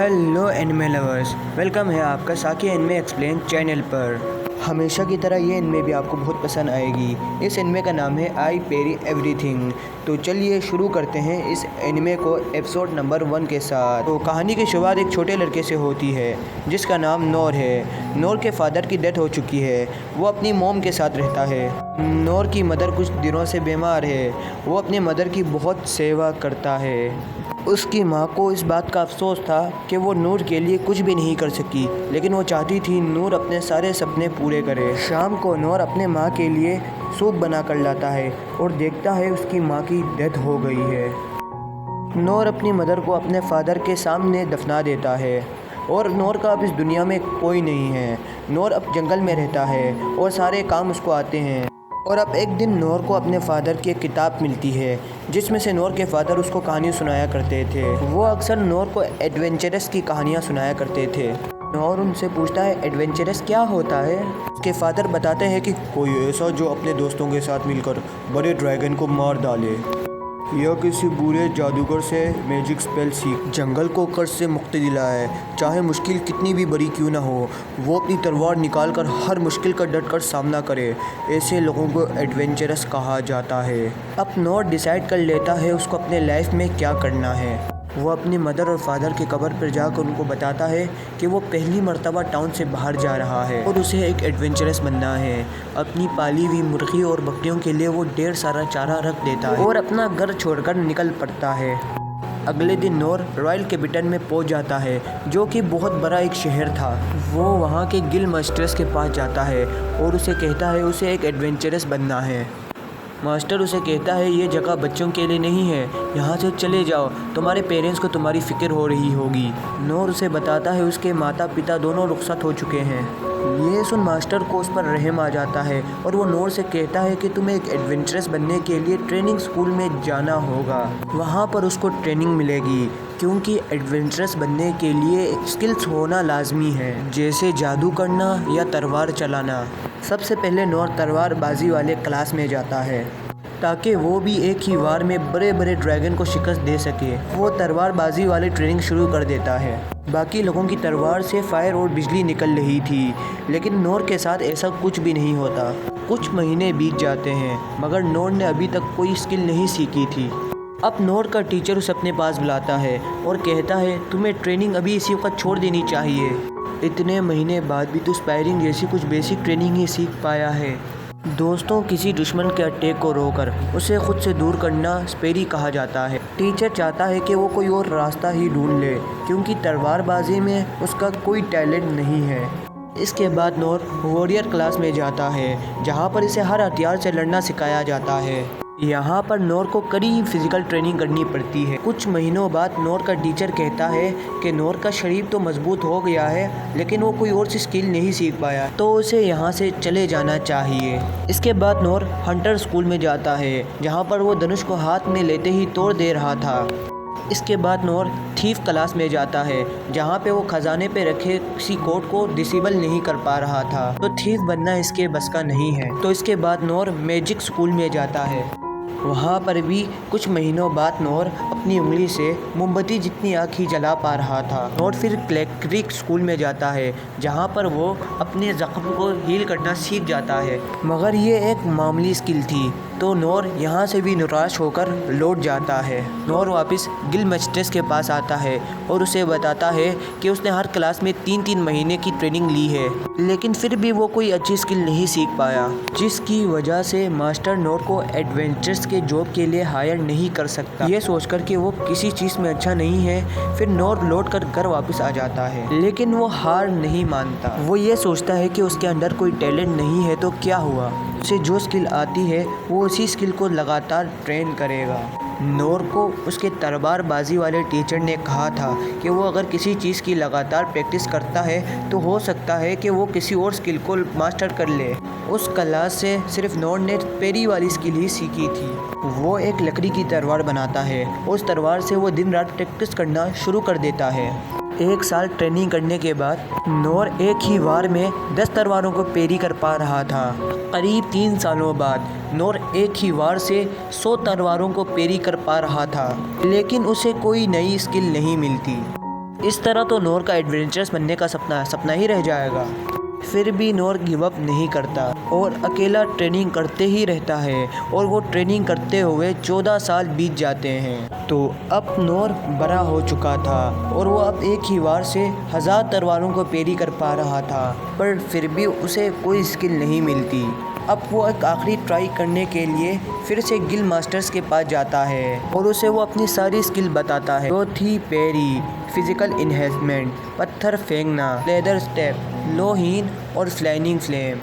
Hello anime lovers, welcome है आपका साकी एनिमे एक्सप्लेन चैनल पर। हमेशा की तरह ये एनिमे भी आपको बहुत पसंद आएगी। इस एनिमे का नाम है आई पेरी एवरीथिंग। तो चलिए शुरू करते हैं इस एनिमे को एपिसोड नंबर 1 के साथ। तो कहानी की शुरुआत एक छोटे लड़के से होती है जिसका नाम नोर है। नोर के फादर की डेथ हो चुकी है। वो अपनी मॉम के साथ रहता है। नोर की मदर कुछ दिनों से बीमार है। वो अपने मदर की बहुत सेवा करता है। उसकी माँ को इस बात का अफसोस था कि वो नूर के लिए कुछ भी नहीं कर सकी, लेकिन वो चाहती थी नूर अपने सारे सपने पूरे करे। शाम को नूर अपने माँ के लिए सूप बना कर लाता है और देखता है उसकी माँ की डेथ हो गई है। नूर अपनी मदर को अपने फादर के सामने दफना देता है और नूर का अब इस दुनिया में कोई नहीं है। नूर अब जंगल में रहता है और सारे काम उसको आते हैं। और अब एक दिन नूर को अपने फादर की एक किताब मिलती है जिसमें से नूर के फादर उसको कहानी सुनाया करते थे। वो अक्सर नूर को एडवेंचरस की कहानियाँ सुनाया करते थे। नूर उनसे पूछता है एडवेंचरस क्या होता है। उसके फादर बताते हैं कि कोई ऐसा जो अपने दोस्तों के साथ मिलकर बड़े ड्रैगन को मार डाले या किसी बुरे जादूगर से मैजिक स्पेल सीख जंगल को कर्ज से मुक्ति दिलाए। चाहे मुश्किल कितनी भी बड़ी क्यों ना हो, वो अपनी तलवार निकालकर हर मुश्किल का डट कर सामना करे। ऐसे लोगों को एडवेंचरस कहा जाता है। अब नोर डिसाइड कर लेता है उसको अपने लाइफ में क्या करना है। वो अपनी मदर और फादर के कब्र पर जाकर उनको बताता है कि वो पहली मर्तबा टाउन से बाहर जा रहा है और उसे एक एडवेंचरस बनना है। अपनी पाली हुई मुर्गी और बकरियों के लिए वो ढेर सारा चारा रख देता है और अपना घर छोड़कर निकल पड़ता है। अगले दिन नोर रॉयल कैपिटल में पहुंच जाता है जो कि बहुत बड़ा एक शहर था। वो वहाँ के गिल मास्टर्स के पास जाता है और उसे कहता है उसे एक एडवेंचरस बनना है। मास्टर उसे कहता है ये जगह बच्चों के लिए नहीं है, यहाँ से चले जाओ, तुम्हारे पेरेंट्स को तुम्हारी फ़िक्र हो रही होगी। नोर उसे बताता है उसके माता पिता दोनों रुखसत हो चुके हैं। ये सुन मास्टर को उस पर रहम आ जाता है और वो नोर से कहता है कि तुम्हें एक एडवेंचरस बनने के लिए ट्रेनिंग स्कूल में जाना होगा। वहाँ पर उसको ट्रेनिंग मिलेगी क्योंकि एडवेंचरस बनने के लिए स्किल्स होना लाजमी है, जैसे जादू करना या तलवार चलाना। सबसे पहले नोर तलवारबाजी वाले क्लास में जाता है ताकि वो भी एक ही वार में बड़े बड़े ड्रैगन को शिकस्त दे सके। वो तलवारबाजी वाली ट्रेनिंग शुरू कर देता है। बाकी लोगों की तलवार से फायर और बिजली निकल रही थी, लेकिन नोर के साथ ऐसा कुछ भी नहीं होता। कुछ महीने बीत जाते हैं मगर नोर ने अभी तक कोई स्किल नहीं सीखी थी। अब नोर का टीचर उसे अपने पास बुलाता है और कहता है तुम्हें ट्रेनिंग अभी इसी वक्त छोड़ देनी चाहिए। इतने महीने बाद भी तू स्पायरिंग जैसी कुछ बेसिक ट्रेनिंग ही सीख पाया है। दोस्तों, किसी दुश्मन के अटैक को रोककर उसे खुद से दूर करना स्पेरी कहा जाता है। टीचर चाहता है कि वो कोई और रास्ता ही ढूंढ ले क्योंकि तलवारबाजी में उसका कोई टैलेंट नहीं है। इसके बाद नोर वॉरियर क्लास में जाता है जहाँ पर इसे हर हथियार से लड़ना सिखाया जाता है। यहाँ पर नोर को कड़ी फिजिकल ट्रेनिंग करनी पड़ती है। कुछ महीनों बाद नोर का टीचर कहता है कि नोर का शरीर तो मजबूत हो गया है लेकिन वो कोई और सी स्किल नहीं सीख पाया, तो उसे यहाँ से चले जाना चाहिए। इसके बाद नोर हंटर स्कूल में जाता है जहाँ पर वो धनुष को हाथ में लेते ही तोड़ दे रहा था। इसके बाद नोर थीफ क्लास में जाता है जहाँ पे वो खजाने पे रखे किसी कोड को डिसेबल नहीं कर पा रहा था, तो थीफ बनना इसके बस का नहीं है। तो इसके बाद नोर मैजिक स्कूल में जाता है। वहाँ पर भी कुछ महीनों बाद नोर अपनी उंगली से मोमबत्ती जितनी आँख ही जला पा रहा था। नोर फिर क्लैक्रिक स्कूल में जाता है जहाँ पर वो अपने ज़ख्म को हील करना सीख जाता है, मगर ये एक मामूली स्किल थी, तो नोर यहाँ से भी निराश होकर लौट जाता है। नोर वापस गिल मास्टर्स के पास आता है और उसे बताता है कि उसने हर क्लास में 3-3 महीने की ट्रेनिंग ली है, लेकिन फिर भी वो कोई अच्छी स्किल नहीं सीख पाया, जिसकी वजह से मास्टर नोर को एडवेंचर्स के जॉब के लिए हायर नहीं कर सकता। ये सोचकर कि वो किसी चीज़ में अच्छा नहीं है, फिर नोर लौट कर घर वापस आ जाता है, लेकिन वो हार नहीं मानता। वो ये सोचता है कि उसके अंदर कोई टैलेंट नहीं है तो क्या हुआ, उसे जो स्किल आती है वो उसी स्किल को लगातार ट्रेन करेगा। नोर को उसके तलवारबाजी वाले टीचर ने कहा था कि वो अगर किसी चीज़ की लगातार प्रैक्टिस करता है तो हो सकता है कि वो किसी और स्किल को मास्टर कर ले। उस क्लास से सिर्फ नोर ने पेरी वाली स्किल ही सीखी थी। वो एक लकड़ी की तलवार बनाता है। उस तलवार से वो दिन रात प्रैक्टिस करना शुरू कर देता है। 1 साल ट्रेनिंग करने के बाद नोर एक ही वार में 10 तलवारों को पेरी कर पा रहा था। करीब 3 सालों बाद नोर एक ही वार से 100 तलवारों को पेरी कर पा रहा था, लेकिन उसे कोई नई स्किल नहीं मिलती। इस तरह तो नोर का एडवेंचरस बनने का सपना ही रह जाएगा। फिर भी नोर गिव अप नहीं करता और अकेला ट्रेनिंग करते ही रहता है और वो ट्रेनिंग करते हुए 14 साल बीत जाते हैं। तो अब नोर बड़ा हो चुका था और वो अब एक ही वार से 1000 तलवारों को पेरी कर पा रहा था, पर फिर भी उसे कोई स्किल नहीं मिलती। अब वो एक आखिरी ट्राई करने के लिए फिर से गिल मास्टर्स के पास जाता है और उसे वो अपनी सारी स्किल बताता है, जो थी पेरी, फिजिकल इन्हेंसमेंट, पत्थर फेंकना, लेदर स्टेप, लो हीन और फ्लाइंग फ्लेम।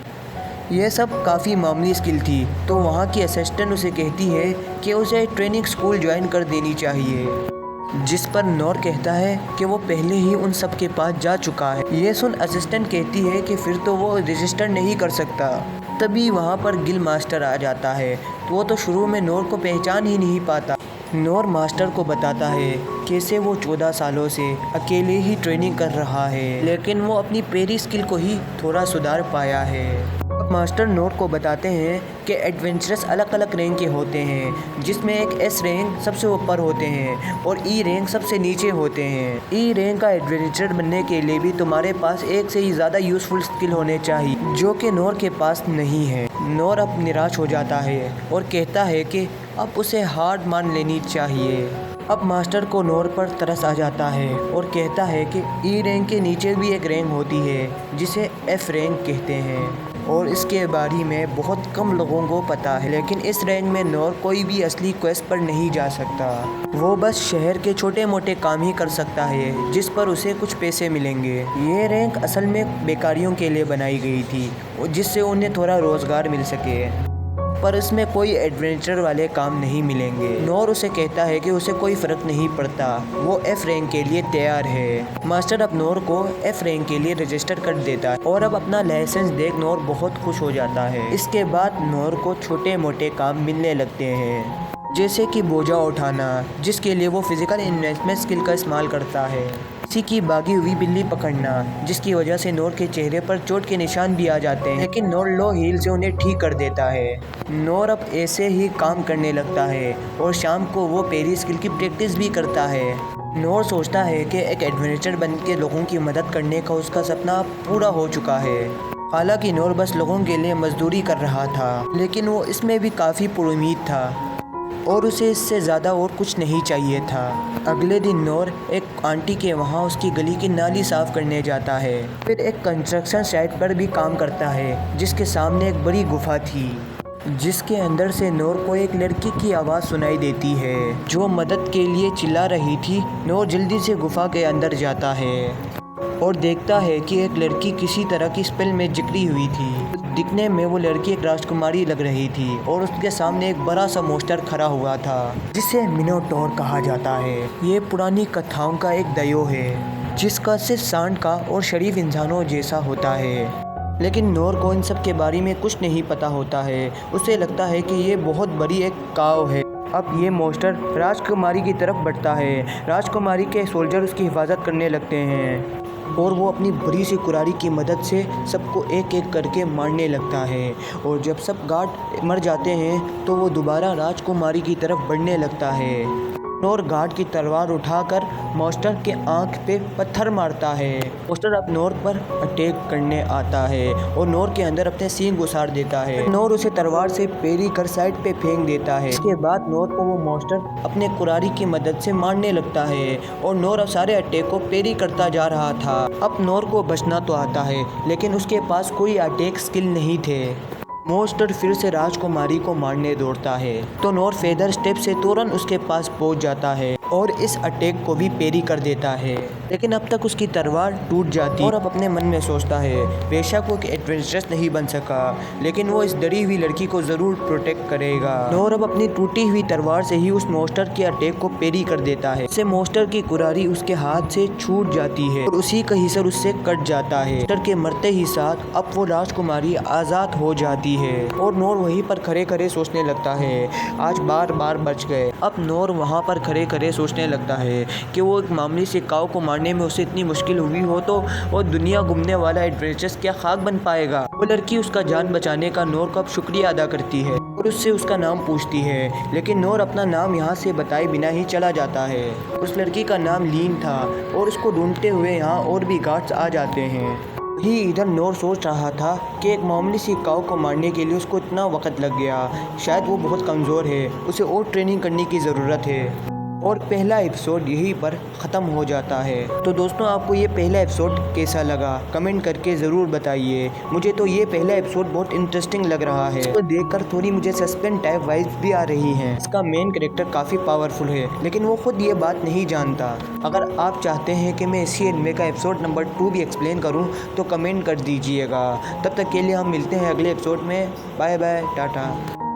यह सब काफ़ी मामूली स्किल थी। तो वहाँ की असिस्टेंट उसे कहती है कि उसे ट्रेनिंग स्कूल ज्वाइन कर देनी चाहिए, जिस पर नोर कहता है कि वो पहले ही उन सब के पास जा चुका है। ये सुन असिस्टेंट कहती है कि फिर तो वो रजिस्टर नहीं कर सकता। तभी वहाँ पर गिल मास्टर आ जाता है। तो वो तो शुरू में नोर को पहचान ही नहीं पाता। नोर मास्टर को बताता है कैसे वो 14 सालों से अकेले ही ट्रेनिंग कर रहा है, लेकिन वो अपनी पेरी स्किल को ही थोड़ा सुधार पाया है। मास्टर नोर को बताते हैं कि एडवेंचरस अलग अलग रैंक के होते हैं, जिसमें एक एस रैंक सबसे ऊपर होते हैं और ई रैंक सबसे नीचे होते हैं। ई रैंक का एडवेंचर बनने के लिए भी तुम्हारे पास एक से ही ज़्यादा यूज़फुल स्किल होने चाहिए, जो कि नोर के पास नहीं है। नोर अब निराश हो जाता है और कहता है कि अब उसे हार मान लेनी चाहिए। अब मास्टर को नोर पर तरस आ जाता है और कहता है कि ई रैंक के नीचे भी एक रैंक होती है जिसे एफ रैंक कहते हैं और इसके बारे में बहुत कम लोगों को पता है। लेकिन इस रैंक में नोर कोई भी असली क्वेस्ट पर नहीं जा सकता। वो बस शहर के छोटे मोटे काम ही कर सकता है जिस पर उसे कुछ पैसे मिलेंगे। ये रैंक असल में बेकारियों के लिए बनाई गई थी, जिससे उन्हें थोड़ा रोज़गार मिल सके, पर इसमें कोई एडवेंचर वाले काम नहीं मिलेंगे। नोर उसे कहता है कि उसे कोई फ़र्क नहीं पड़ता, वो एफ रैंक के लिए तैयार है। मास्टर अब नोर को एफ रैंक के लिए रजिस्टर कर देता है और अब अपना लाइसेंस देख नोर बहुत खुश हो जाता है। इसके बाद नोर को छोटे मोटे काम मिलने लगते हैं, जैसे कि बोझा उठाना, जिसके लिए वो फिजिकल इन्वेस्टमेंट स्किल का इस्तेमाल करता है। किसी की भागी हुई बिल्ली पकड़ना, जिसकी वजह से नोर के चेहरे पर चोट के निशान भी आ जाते हैं, लेकिन नोर लो हील से उन्हें ठीक कर देता है। नोर अब ऐसे ही काम करने लगता है और शाम को वो पेरी स्किल की प्रैक्टिस भी करता है। नोर सोचता है कि एक एडवेंचर बन के लोगों की मदद करने का उसका सपना पूरा हो चुका है। हालांकि नोर बस लोगों के लिए मजदूरी कर रहा था, लेकिन वो इसमें भी काफ़ी पुरुमीद था और उसे इससे ज़्यादा और कुछ नहीं चाहिए था। अगले दिन नोर एक आंटी के वहाँ उसकी गली की नाली साफ़ करने जाता है। फिर एक कंस्ट्रक्शन साइट पर भी काम करता है, जिसके सामने एक बड़ी गुफा थी, जिसके अंदर से नोर को एक लड़की की आवाज़ सुनाई देती है जो मदद के लिए चिल्ला रही थी। नोर जल्दी से गुफा के अंदर जाता है और देखता है कि एक लड़की किसी तरह की स्पेल में जकड़ी हुई थी। दिखने में वो लड़की एक राजकुमारी लग रही थी और उसके सामने एक बड़ा सा मोस्टर खड़ा हुआ था, जिसे मिनोटोर कहा जाता है। ये पुरानी कथाओं का एक दयो है, जिसका सिर्फ सांड का और शरीफ इंसानों जैसा होता है। लेकिन नोर को इन सब के बारे में कुछ नहीं पता होता है। उसे लगता है कि ये बहुत बड़ी एक काव है। अब ये मोस्टर राजकुमारी की तरफ बढ़ता है। राजकुमारी के सोल्जर उसकी हिफाजत करने लगते हैं और वो अपनी बड़ी सी कुरारी की मदद से सबको एक एक करके मारने लगता है। और जब सब गार्ड मर जाते हैं तो वो दोबारा राजकुमारी की तरफ बढ़ने लगता है। नोर गार्ड की तलवार उठाकर मोस्टर के आंख पे पत्थर मारता है। मोस्टर अब नोर पर अटैक करने आता है और नोर के अंदर अपने सींग घुसाड़ देता है। नोर उसे तलवार से पेरी कर साइड पे फेंक देता है। इसके बाद नोर को वो मोस्टर अपने कुरारी की मदद से मारने लगता है और नोर अब सारे अटैक को पेरी करता जा रहा था। अब नोर को बचना तो आता है, लेकिन उसके पास कोई अटैक स्किल नहीं थे। मोस्टर फिर से राजकुमारी को मारने दौड़ता है तो नोर फेदर स्टेप से तुरंत उसके पास पहुंच जाता है और इस अटैक को भी पेरी कर देता है। लेकिन अब तक उसकी तलवार टूट जाती और अब अपने मन में सोचता है, बेशक वो एडवेंचरस नहीं बन सका, लेकिन वो इस डरी हुई लड़की को ज़रूर प्रोटेक्ट करेगा। नोर अब अपनी टूटी हुई तलवार से ही उस मोस्टर के अटैक को पेरी कर देता है। इससे मोस्टर की कुरारी उसके हाथ से छूट जाती है और उसी का हिस्सा उससे कट जाता है। मोस्टर के मरते ही साथ अब वो राजकुमारी आज़ाद हो जाती है और नोर वहीं पर खड़े खड़े सोचने लगता है, आज बार बार बच गए। अब नोर वहाँ पर खड़े खड़े सोचने लगता है कि वो एक मामूली से काऊ को मारने में उसे इतनी मुश्किल हुई हो तो वो दुनिया घूमने वाला एडवेंचर्स क्या खाक बन पाएगा। वो लड़की उसका जान बचाने का नूर का शुक्रिया अदा करती है और उससे उसका नाम पूछती है, लेकिन नूर अपना नाम यहाँ से बताए बिना ही चला जाता है। उस लड़की का नाम लीन था और उसको ढूंढते हुए यहाँ और भी गार्ड्स आ जाते हैं। ही इधर नूर सोच रहा था कि एक मामूली सी काऊ को मारने के लिए उसको इतना वक्त लग गया, शायद वो बहुत कमज़ोर है, उसे और ट्रेनिंग करने की ज़रूरत है। और पहला एपिसोड यहीं पर ख़त्म हो जाता है। तो दोस्तों, आपको ये पहला एपिसोड कैसा लगा कमेंट करके ज़रूर बताइए। मुझे तो ये पहला एपिसोड बहुत इंटरेस्टिंग लग रहा है। इसको देखकर थोड़ी मुझे सस्पेंस टाइप वाइब्स भी आ रही हैं। इसका मेन कैरेक्टर काफ़ी पावरफुल है, लेकिन वो खुद ये बात नहीं जानता। अगर आप चाहते हैं कि मैं इसी एनिमे का एपिसोड नंबर 2 भी एक्सप्लेन करूँ तो कमेंट कर दीजिएगा। तब तक के लिए हम मिलते हैं अगले एपिसोड में। Bye bye, Tata.